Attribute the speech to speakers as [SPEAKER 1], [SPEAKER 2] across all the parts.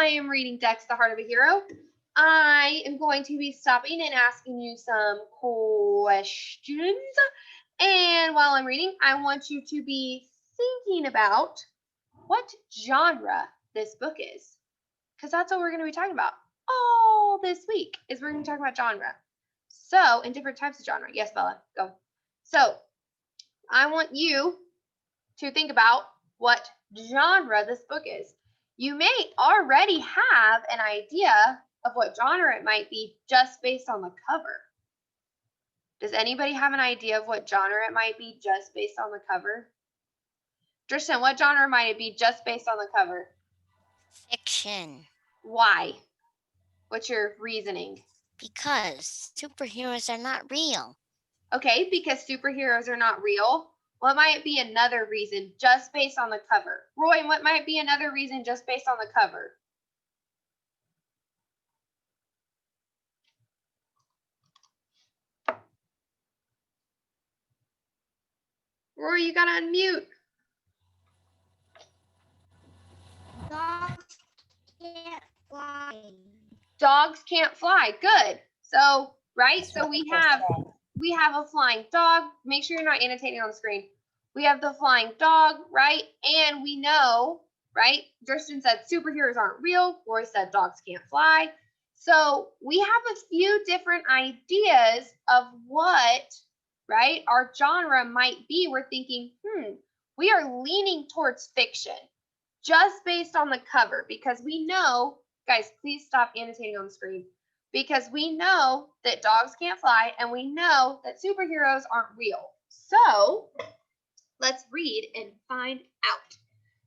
[SPEAKER 1] I am reading Dex, The Heart of a Hero. I am going to be stopping and asking you some questions. And while I'm reading, I want you to be thinking about what genre this book is, because that's what we're going to be talking about all this week, is we're going to be talking about genre. So, and different types of genre. Yes, Bella, go. So, I want you to think about what genre this book is. You may already have an idea of what genre it might be just based on the cover. Does anybody have an idea of what genre it might be just based on the cover? Tristan, what genre might it be just based on the cover?
[SPEAKER 2] Fiction.
[SPEAKER 1] Why? What's your reasoning?
[SPEAKER 2] Because superheroes are not real.
[SPEAKER 1] Okay, because superheroes are not real. What might be another reason just based on the cover? Roy, what might be another reason just based on the cover? Roy, you gotta unmute.
[SPEAKER 3] Dogs can't fly.
[SPEAKER 1] Dogs can't fly. Good. So, right? So we have a flying dog. Make sure you're not annotating on the screen. We have the flying dog, right? And we know, right? Tristan said superheroes aren't real. Roy said dogs can't fly. So we have a few different ideas of what, right, our genre might be. We're thinking, we are leaning towards fiction just based on the cover, because we know, guys, please stop annotating on the screen, because we know that dogs can't fly and we know that superheroes aren't real. So let's read and find out.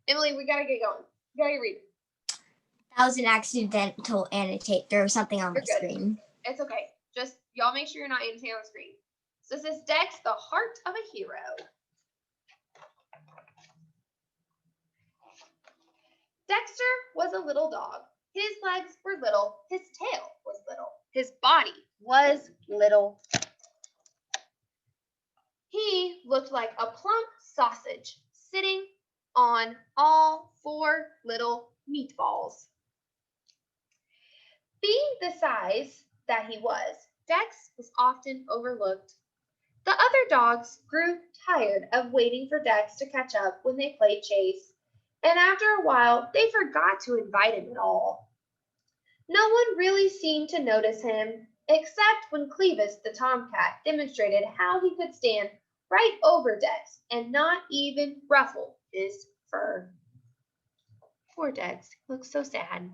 [SPEAKER 1] Emily, we gotta get going. You gotta read.
[SPEAKER 3] That was an accidental annotate. There was something on the screen.
[SPEAKER 1] It's okay. Just y'all make sure you're not annotating on the screen. So this is Dex, the Heart of a Hero. Dexter was a little dog. His legs were little, his tail was little, his body was little. He looked like a plump sausage sitting on all 4 little meatballs. Being the size that he was, Dex was often overlooked. The other dogs grew tired of waiting for Dex to catch up when they played chase, and after a while, they forgot to invite him at all. No one really seemed to notice him, except when Clevis the tomcat demonstrated how he could stand right over Dex and not even ruffle his fur. Poor Dex, he looks so sad.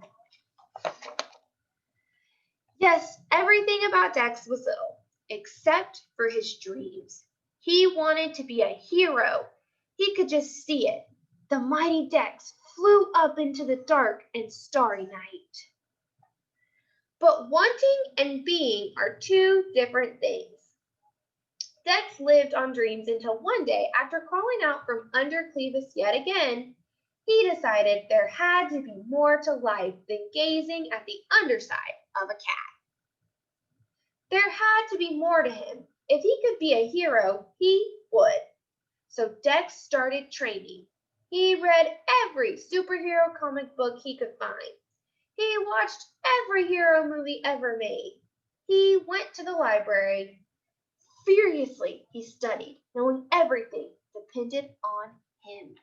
[SPEAKER 1] Yes, everything about Dex was little, except for his dreams. He wanted to be a hero. He could just see it. The mighty Dex flew up into the dark and starry night. But wanting and being are 2 different things. Dex lived on dreams until one day, after crawling out from under Clevis yet again, he decided there had to be more to life than gazing at the underside of a cat. There had to be more to him. If he could be a hero, he would. So Dex started training. He read every superhero comic book he could find. He watched every hero movie ever made. He went to the library. Furiously, he studied, knowing everything depended on him.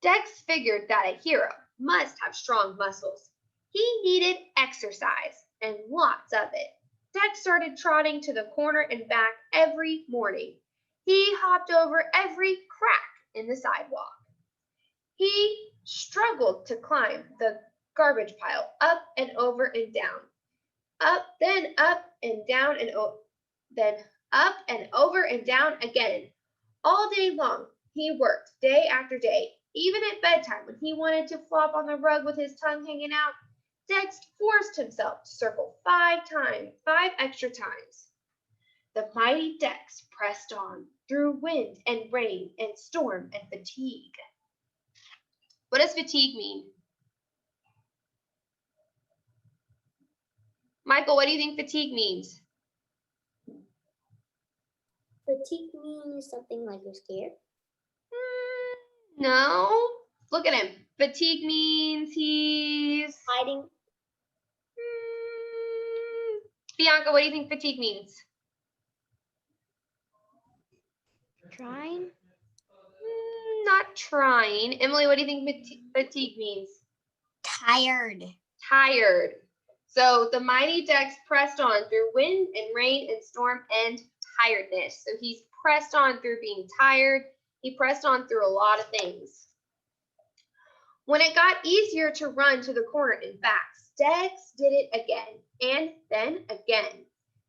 [SPEAKER 1] Dex figured that a hero must have strong muscles. He needed exercise, and lots of it. Dex started trotting to the corner and back every morning. He hopped over every crack in the sidewalk. He struggled to climb the garbage pile up and over and down. Then up and down and then up and over and down again. All day long, he worked day after day. Even at bedtime, when he wanted to flop on the rug with his tongue hanging out, Dex forced himself to circle 5 extra times. The mighty Dex pressed on through wind and rain and storm and fatigue. What does fatigue mean? Michael, what do you think fatigue means?
[SPEAKER 3] Fatigue means something like you're scared.
[SPEAKER 1] No. Look at him. Fatigue means he's
[SPEAKER 3] Hiding.
[SPEAKER 1] Bianca, what do you think fatigue means?
[SPEAKER 3] Trying.
[SPEAKER 1] Not trying. Emily, what do you think fatigue means?
[SPEAKER 3] Tired.
[SPEAKER 1] Tired. So the mighty Dex pressed on through wind and rain and storm and tiredness. So he's pressed on through being tired. He pressed on through a lot of things. When it got easier to run to the corner and back, Dex did it again and then again.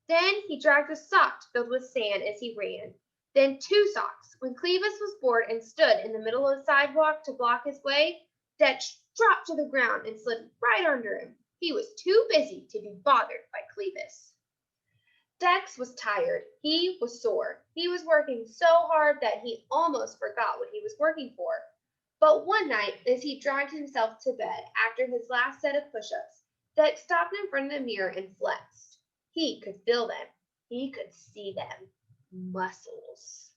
[SPEAKER 1] Then he dragged a sock filled with sand as he ran. Then 2 socks. When Clevis was bored and stood in the middle of the sidewalk to block his way, Dex dropped to the ground and slid right under him. He was too busy to be bothered by Clevis. Dex was tired. He was sore. He was working so hard that he almost forgot what he was working for. But one night, as he dragged himself to bed after his last set of push-ups, Dex stopped in front of the mirror and flexed. He could feel them. He could see them. Muscles.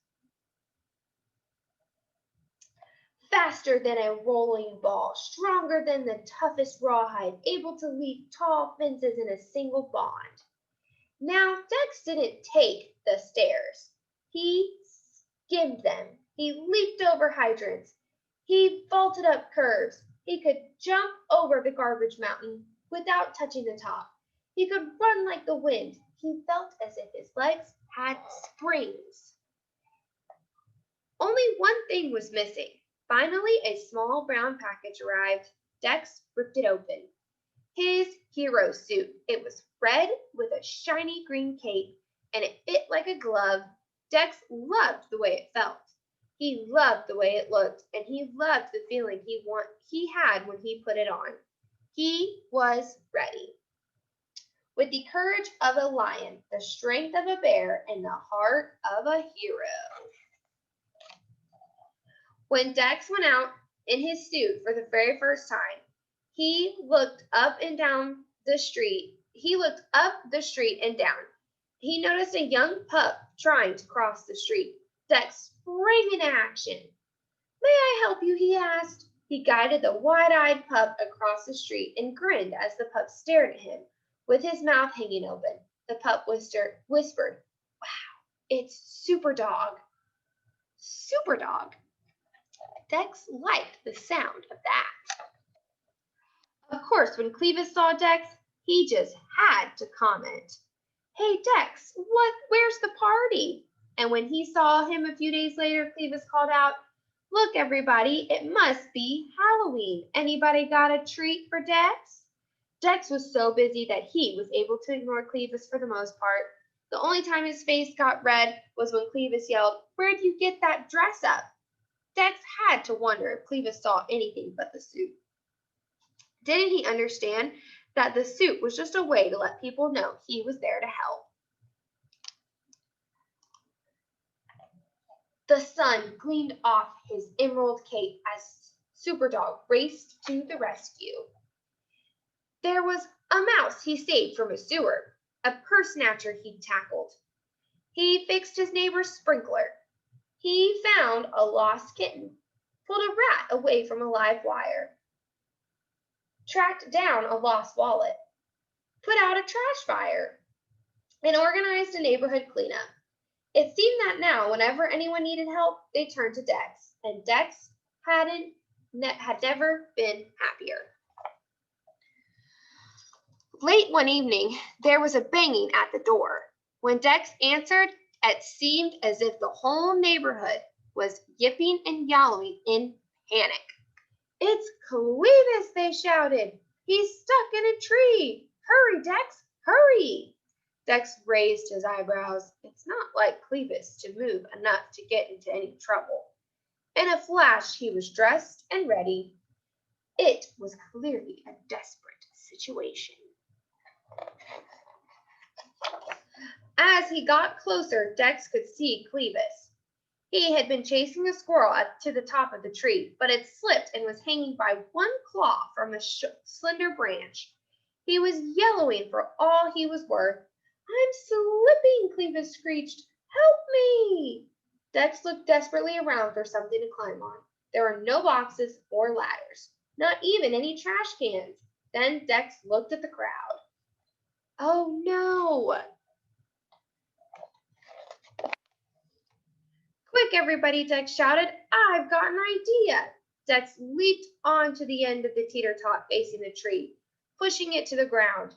[SPEAKER 1] Faster than a rolling ball, stronger than the toughest rawhide, able to leap tall fences in a single bond. Now, Dex didn't take the stairs. He skimmed them. He leaped over hydrants. He vaulted up curves. He could jump over the garbage mountain without touching the top. He could run like the wind. He felt as if his legs had springs. Only one thing was missing. Finally, a small brown package arrived. Dex ripped it open. His hero suit. It was red with a shiny green cape, and it fit like a glove. Dex loved the way it felt. He loved the way it looked, and he loved the feeling he had when he put it on. He was ready. With the courage of a lion, the strength of a bear, and the heart of a hero. When Dex went out in his suit for the very first time, he looked up and down the street. He looked up the street and down. He noticed a young pup trying to cross the street. Dex sprang into action. "May I help you?" he asked. He guided the wide-eyed pup across the street and grinned as the pup stared at him with his mouth hanging open. The pup whispered, "Wow, it's Super Dog." Super Dog. Dex liked the sound of that. Of course, when Clevis saw Dex, he just had to comment, "Hey, Dex, where's the party?" And when he saw him a few days later, Clevis called out, "Look, everybody, it must be Halloween. Anybody got a treat for Dex?" Dex was so busy that he was able to ignore Clevis for the most part. The only time his face got red was when Clevis yelled, "Where'd you get that dress up?" Dex had to wonder if Clevis saw anything but the suit. Didn't he understand that the suit was just a way to let people know he was there to help? The sun gleamed off his emerald cape as Superdog raced to the rescue. There was a mouse he saved from a sewer, a purse snatcher he tackled. He fixed his neighbor's sprinkler. He found a lost kitten, pulled a rat away from a live wire, tracked down a lost wallet, put out a trash fire, and organized a neighborhood cleanup. It seemed that now, whenever anyone needed help, they turned to Dex, and Dex had never been happier. Late one evening, there was a banging at the door. When Dex answered, it seemed as if the whole neighborhood was yipping and yowling in panic. "It's Clevis!" they shouted. "He's stuck in a tree! Hurry, Dex, hurry!" Dex raised his eyebrows. It's not like Clevis to move enough to get into any trouble. In a flash, he was dressed and ready. It was clearly a desperate situation. As he got closer, Dex could see Clevis. He had been chasing a squirrel up to the top of the tree, but had slipped and was hanging by one claw from a slender branch. He was yellowing for all he was worth. "I'm slipping!" Clevis screeched. "Help me!" Dex looked desperately around for something to climb on. There were no boxes or ladders. not even any trash cans. Then Dex looked at the crowd. Oh no! Quick, everybody, Dex shouted. I've got an idea. Dex leaped onto the end of the teeter-tot facing the tree, pushing it to the ground.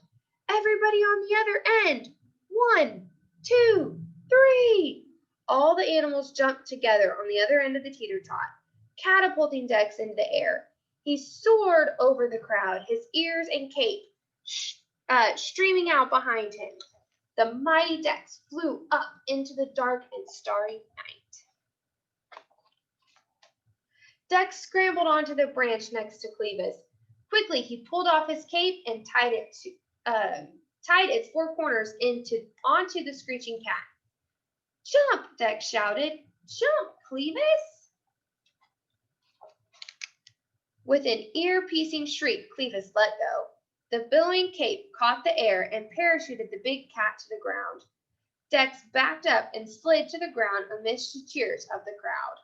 [SPEAKER 1] Everybody on the other end. 1, 2, 3. All the animals jumped together on the other end of the teeter-tot, catapulting Dex into the air. He soared over the crowd, his ears and cape streaming out behind him. The mighty Dex flew up into the dark and starry night. Dex scrambled onto the branch next to Clevis. Quickly, he pulled off his cape and tied its four corners onto the screeching cat. Jump, Dex shouted. Jump, Clevis. With an ear-piercing shriek, Clevis let go. The billowing cape caught the air and parachuted the big cat to the ground. Dex backed up and slid to the ground amidst the cheers of the crowd.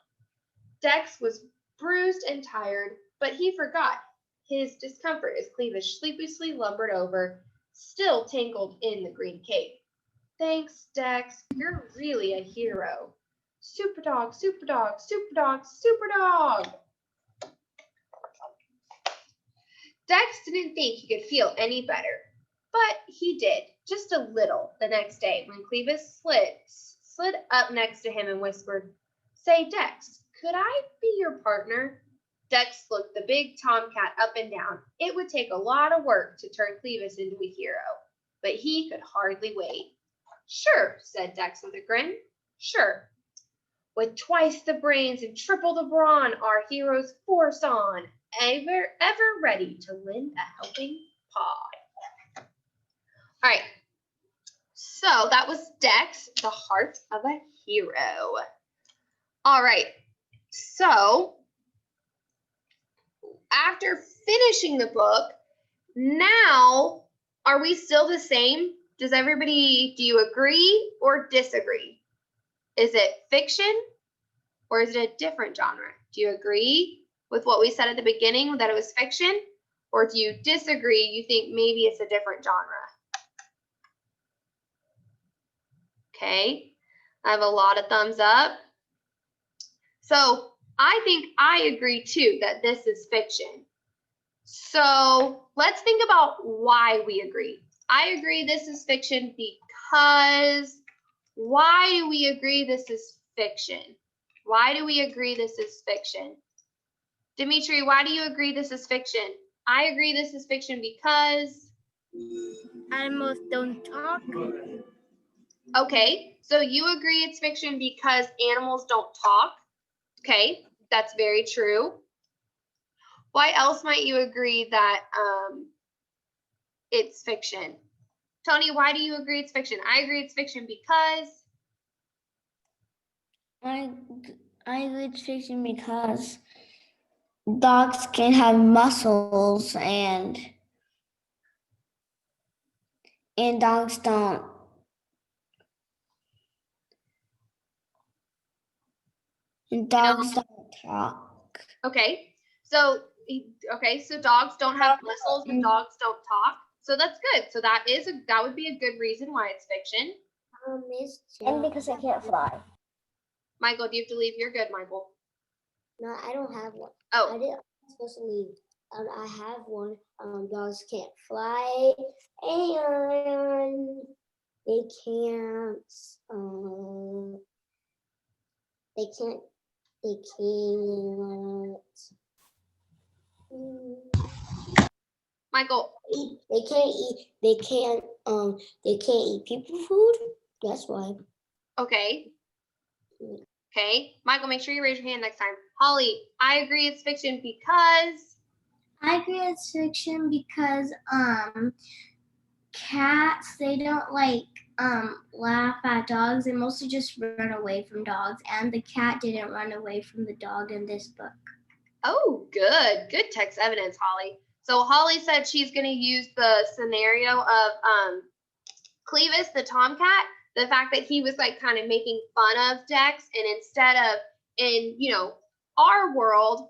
[SPEAKER 1] Dex was bruised and tired, but he forgot his discomfort as Clevis sleepishly lumbered over, still tangled in the green cape. Thanks, Dex. You're really a hero. Super dog, super dog, super dog, super dog. Dex didn't think he could feel any better, but he did, just a little, the next day when Clevis slid up next to him and whispered, Say, Dex, could I be your partner? Dex looked the big tomcat up and down. It would take a lot of work to turn Clevis into a hero, but he could hardly wait. Sure, said Dex with a grin. Sure. With twice the brains and triple the brawn, our heroes force on, ever ready to lend a helping paw. All right, so that was Dex, the heart of a hero. All right, so after finishing the book, now are we still the same? Do you agree or disagree? Is it fiction or is it a different genre? Do you agree with what we said at the beginning that it was fiction, or do you disagree? You think maybe it's a different genre? Okay, I have a lot of thumbs up. So I think I agree too that this is fiction. So let's think about why we agree. I agree this is fiction because, why do we agree this is fiction? Why do we agree this is fiction? Dimitri, why do you agree this is fiction? I agree this is fiction because
[SPEAKER 3] Animals don't talk.
[SPEAKER 1] Okay, so you agree it's fiction because animals don't talk. Okay, that's very true. Why else might you agree that it's fiction? Tony, why do you agree it's fiction? I agree it's fiction because
[SPEAKER 4] I agree it's fiction because dogs can have muscles and dogs don't. And dogs don't talk.
[SPEAKER 1] Okay, so dogs don't have muscles and dogs don't talk. So that's good. So that would be a good reason why it's fiction.
[SPEAKER 4] And because I can't fly.
[SPEAKER 1] Michael, do you have to leave? You're good, Michael.
[SPEAKER 4] No, I don't have one.
[SPEAKER 1] Oh.
[SPEAKER 4] I'm supposed to leave. I have one. Dogs can't fly and they can't. They can't.
[SPEAKER 1] Michael.
[SPEAKER 4] They can't eat. They can't eat people food. That's why.
[SPEAKER 1] Okay. Okay, Michael, make sure you raise your hand next time. Holly, I agree it's fiction because.
[SPEAKER 5] I agree it's fiction because cats, they don't like laugh at dogs. They mostly just run away from dogs, and the cat didn't run away from the dog in this book.
[SPEAKER 1] Oh, good text evidence, Holly. So Holly said she's going to use the scenario of Clevis, the tomcat, the fact that he was like kind of making fun of Dex, and instead of in our world,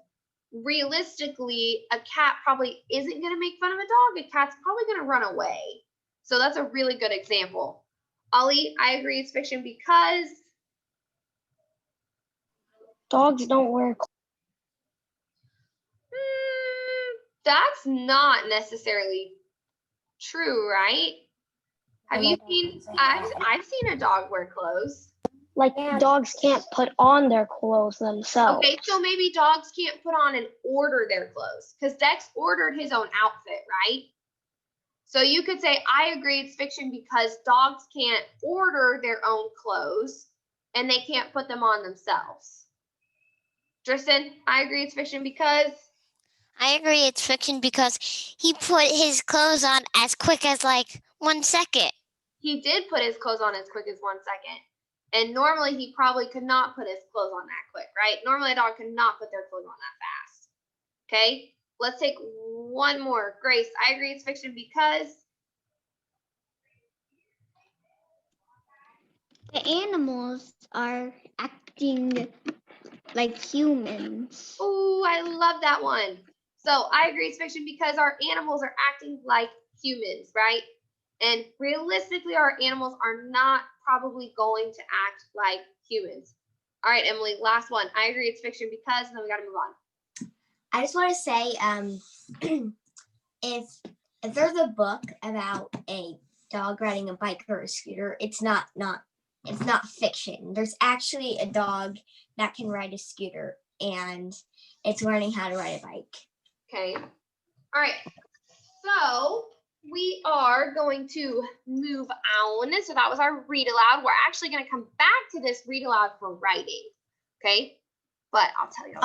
[SPEAKER 1] realistically, a cat probably isn't going to make fun of a dog. A cat's probably going to run away. So that's a really good example. Ollie, I agree it's fiction because
[SPEAKER 6] Dogs don't wear clothes.
[SPEAKER 1] That's not necessarily true, right? Have you seen? I've seen a dog wear clothes.
[SPEAKER 6] Like dogs can't put on their clothes themselves.
[SPEAKER 1] Okay, so maybe dogs can't put on and order their clothes because Dex ordered his own outfit, right? So you could say, I agree it's fiction because dogs can't order their own clothes and they can't put them on themselves. Tristan, I agree it's fiction because
[SPEAKER 2] I agree it's fiction because he put his clothes on as quick as like 1 second.
[SPEAKER 1] he did put his clothes on as quick as 1 second. And normally he probably could not put his clothes on that quick, right? Normally a dog could not put their clothes on that fast. Okay, let's take one more. Grace, I agree it's fiction because
[SPEAKER 7] The animals are acting like humans.
[SPEAKER 1] oh, I love that one. So I agree it's fiction because our animals are acting like humans, right? And realistically, our animals are not probably going to act like humans. All right, Emily, last one. I agree it's fiction because, and then we got to move on.
[SPEAKER 3] I just want to say, if there's a book about a dog riding a bike or a scooter, it's not fiction. There's actually a dog that can ride a scooter, and it's learning how to ride a bike.
[SPEAKER 1] Okay. All right. So we are going to move on. So that was our read aloud. We're actually going to come back to this read aloud for writing. Okay. But I'll tell you all.